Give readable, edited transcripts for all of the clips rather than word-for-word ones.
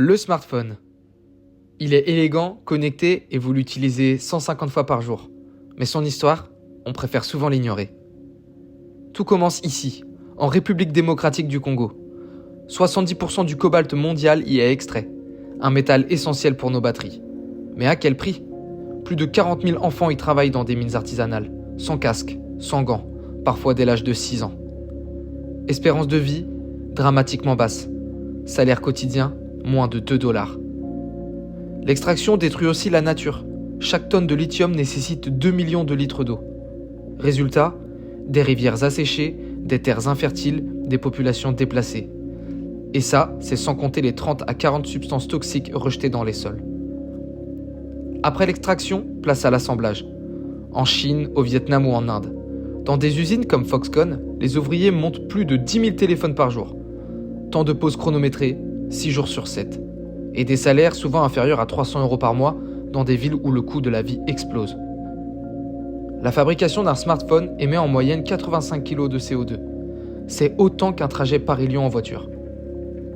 Le smartphone. Il est élégant, connecté et vous l'utilisez 150 fois par jour. Mais son histoire, on préfère souvent l'ignorer. Tout commence ici, en République démocratique du Congo. 70% du cobalt mondial y est extrait, un métal essentiel pour nos batteries. Mais à quel prix ? Plus de 40 000 enfants y travaillent dans des mines artisanales, sans casque, sans gants, parfois dès l'âge de 6 ans. Espérance de vie, dramatiquement basse. Salaire quotidien, moins de $2. L'extraction détruit aussi la nature. Chaque tonne de lithium nécessite 2 millions de litres d'eau. Résultat, des rivières asséchées, des terres infertiles, des populations déplacées. Et ça, c'est sans compter les 30 à 40 substances toxiques rejetées dans les sols. Après l'extraction, place à l'assemblage. En Chine, au Vietnam ou en Inde. Dans des usines comme Foxconn, les ouvriers montent plus de 10 000 téléphones par jour. Temps de pause chronométrés, 6 jours sur 7. Et des salaires souvent inférieurs à 300 € par mois dans des villes où le coût de la vie explose. La fabrication d'un smartphone émet en moyenne 85 kg de CO2. C'est autant qu'un trajet Paris-Lyon en voiture.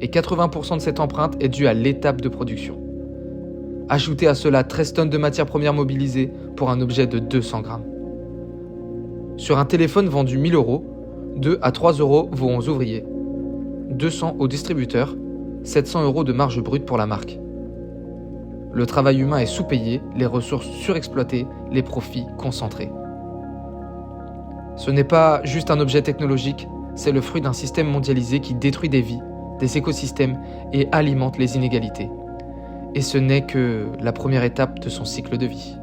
Et 80% de cette empreinte est due à l'étape de production. Ajoutez à cela 13 tonnes de matières premières mobilisées pour un objet de 200 grammes. Sur un téléphone vendu 1 000 €, 2 à 3 € vont aux ouvriers, 200 aux distributeurs, 700 € de marge brute pour la marque. Le travail humain est sous-payé, les ressources surexploitées, les profits concentrés. Ce n'est pas juste un objet technologique, c'est le fruit d'un système mondialisé qui détruit des vies, des écosystèmes et alimente les inégalités. Et ce n'est que la première étape de son cycle de vie.